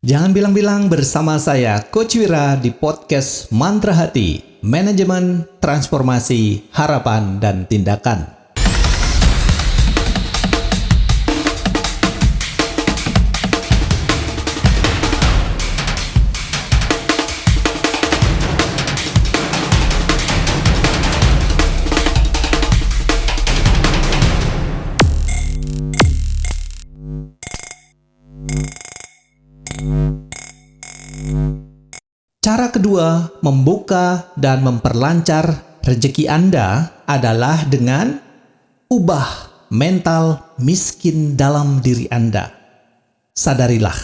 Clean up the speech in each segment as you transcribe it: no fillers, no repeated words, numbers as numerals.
Jangan bilang-bilang bersama saya Coach Wira di podcast Mantra Hati, Manajemen, Transformasi, Harapan, dan Tindakan. Cara kedua, membuka dan memperlancar rezeki Anda adalah dengan ubah mental miskin dalam diri Anda. Sadarilah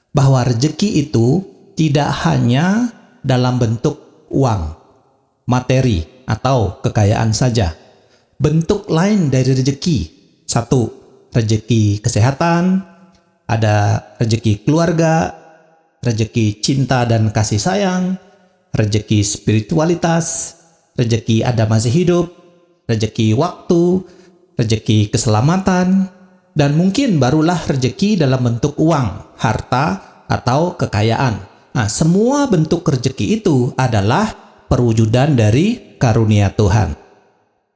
bahwa rezeki itu tidak hanya dalam bentuk uang, materi, atau kekayaan saja. Bentuk lain dari rezeki, satu, rezeki kesehatan, ada rezeki keluarga, rezeki cinta dan kasih sayang, rezeki spiritualitas, rezeki Anda masih hidup, rezeki waktu, rezeki keselamatan, dan mungkin barulah rezeki dalam bentuk uang, harta, atau kekayaan. Nah, semua bentuk rezeki itu adalah perwujudan dari karunia Tuhan.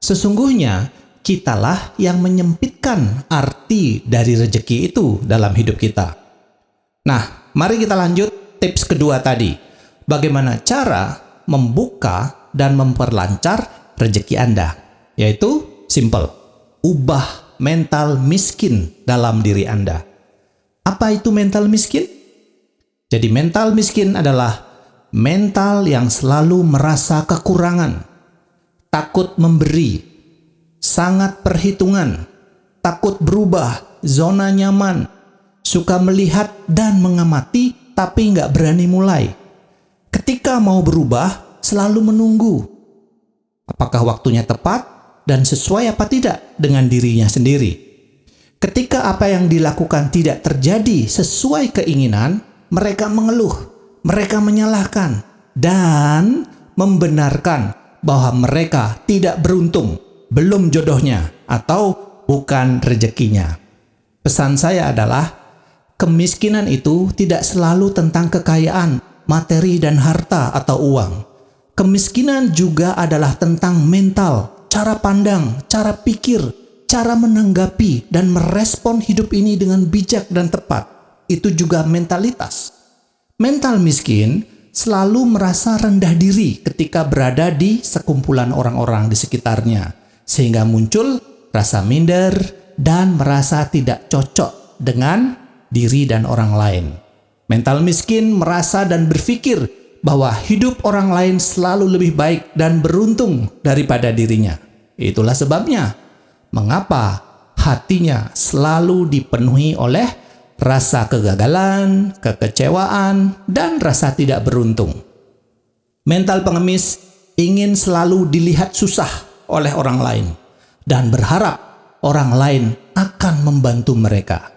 Sesungguhnya, kitalah yang menyempitkan arti dari rezeki itu dalam hidup kita. Nah, mari kita lanjut tips kedua tadi. Bagaimana cara membuka dan memperlancar rezeki Anda? Yaitu simple. Ubah mental miskin dalam diri Anda. Apa itu mental miskin? Jadi mental miskin adalah mental yang selalu merasa kekurangan, takut memberi, sangat perhitungan, takut berubah, zona nyaman, suka melihat dan mengamati, tapi nggak berani mulai. Ketika mau berubah, selalu menunggu. Apakah waktunya tepat dan sesuai apa tidak dengan dirinya sendiri. Ketika apa yang dilakukan tidak terjadi sesuai keinginan, mereka mengeluh, mereka menyalahkan, dan membenarkan bahwa mereka tidak beruntung, belum jodohnya, atau bukan rezekinya. Pesan saya adalah, kemiskinan itu tidak selalu tentang kekayaan, materi, dan harta atau uang. Kemiskinan juga adalah tentang mental, cara pandang, cara pikir, cara menanggapi dan merespon hidup ini dengan bijak dan tepat. Itu juga mentalitas. Mental miskin selalu merasa rendah diri ketika berada di sekumpulan orang-orang di sekitarnya, sehingga muncul rasa minder dan merasa tidak cocok dengan diri dan orang lain. Mental miskin merasa dan berpikir bahwa hidup orang lain selalu lebih baik dan beruntung daripada dirinya. Itulah sebabnya mengapa hatinya selalu dipenuhi oleh rasa kegagalan, kekecewaan, dan rasa tidak beruntung. Mental pengemis ingin selalu dilihat susah oleh orang lain dan berharap orang lain akan membantu mereka.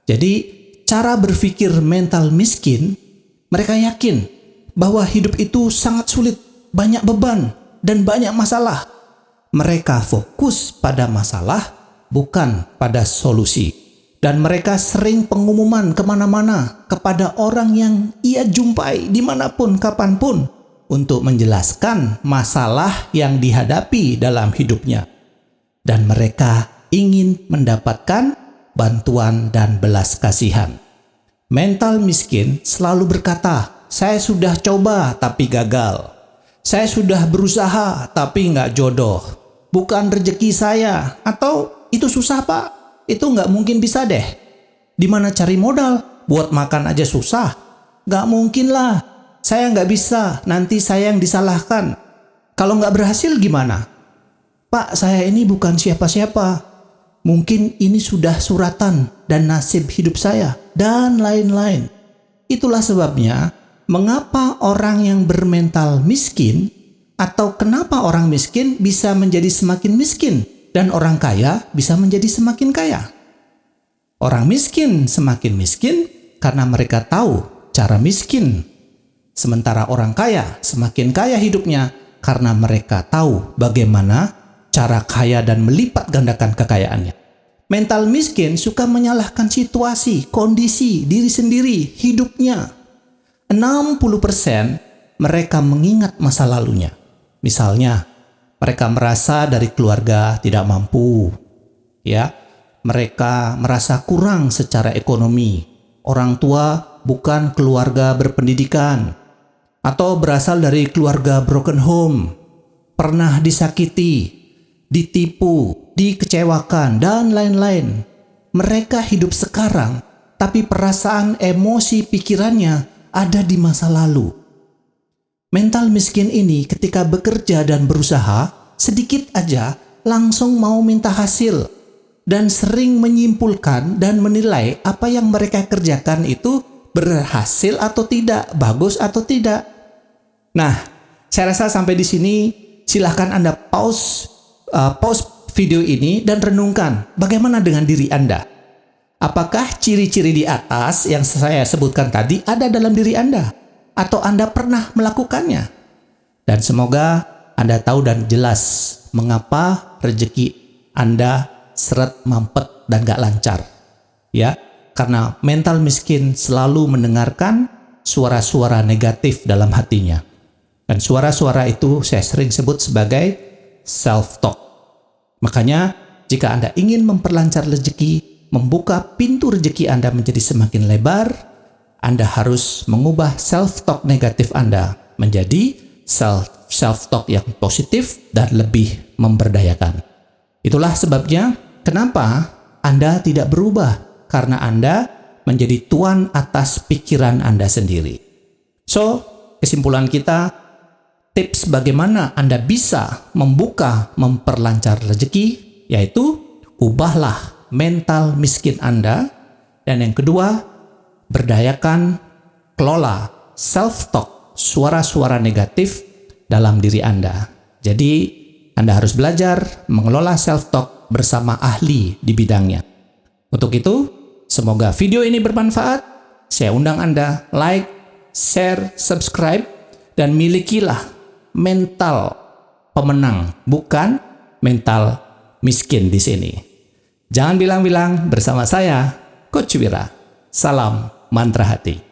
Jadi, cara berpikir mental miskin, mereka yakin bahwa hidup itu sangat sulit, banyak beban, dan banyak masalah. Mereka fokus pada masalah, bukan pada solusi. Dan mereka sering pengumuman kemana-mana kepada orang yang ia jumpai dimanapun, kapanpun, untuk menjelaskan masalah yang dihadapi dalam hidupnya. Dan mereka ingin mendapatkan bantuan dan belas kasihan. Mental miskin selalu berkata, saya sudah coba tapi gagal. Saya sudah berusaha tapi nggak jodoh. Bukan rezeki saya. Atau itu susah pak, itu nggak mungkin bisa deh. Di mana cari modal? Buat makan aja susah. Nggak mungkin lah. Saya nggak bisa, nanti saya yang disalahkan. Kalau nggak berhasil gimana? Pak, saya ini bukan siapa-siapa. Mungkin ini sudah suratan dan nasib hidup saya, dan lain-lain. Itulah sebabnya, mengapa orang yang bermental miskin, atau kenapa orang miskin bisa menjadi semakin miskin, dan orang kaya bisa menjadi semakin kaya. Orang miskin semakin miskin karena mereka tahu cara miskin. Sementara orang kaya semakin kaya hidupnya karena mereka tahu bagaimana cara kaya dan melipat gandakan kekayaannya. Mental miskin suka menyalahkan situasi, kondisi, diri sendiri, hidupnya. 60% mereka mengingat masa lalunya. Misalnya, mereka merasa dari keluarga tidak mampu. Mereka merasa kurang secara ekonomi. Orang tua bukan keluarga berpendidikan. Atau berasal dari keluarga broken home. Pernah disakiti, ditipu, dikecewakan, dan lain-lain. Mereka hidup sekarang, tapi perasaan, emosi, pikirannya ada di masa lalu. Mental miskin ini ketika bekerja dan berusaha, sedikit aja langsung mau minta hasil, dan sering menyimpulkan dan menilai apa yang mereka kerjakan itu berhasil atau tidak, bagus atau tidak. Nah, saya rasa sampai di sini silahkan Anda pause video ini dan renungkan bagaimana dengan diri Anda. Apakah ciri-ciri di atas yang saya sebutkan tadi ada dalam diri Anda? Atau Anda pernah melakukannya? Dan semoga Anda tahu dan jelas mengapa rezeki Anda seret, mampet, dan gak lancar. Karena mental miskin selalu mendengarkan suara-suara negatif dalam hatinya. Dan suara-suara itu saya sering sebut sebagai self-talk. Makanya jika Anda ingin memperlancar rezeki, membuka pintu rezeki Anda menjadi semakin lebar, Anda harus mengubah self-talk negatif Anda menjadi self-talk yang positif dan lebih memberdayakan. Itulah sebabnya kenapa Anda tidak berubah, karena Anda menjadi tuan atas pikiran Anda sendiri. So, kesimpulan kita, tips bagaimana Anda bisa memperlancar rezeki, yaitu ubahlah mental miskin Anda. Dan yang kedua, berdayakan, kelola self-talk, suara-suara negatif dalam diri Anda. Jadi, Anda harus belajar mengelola self-talk bersama ahli di bidangnya. Untuk itu, semoga video ini bermanfaat. Saya undang Anda like, share, subscribe, dan milikilah mental pemenang, bukan mental miskin di sini. Jangan bilang-bilang, bersama saya, Coach Wira. Salam mantra hati.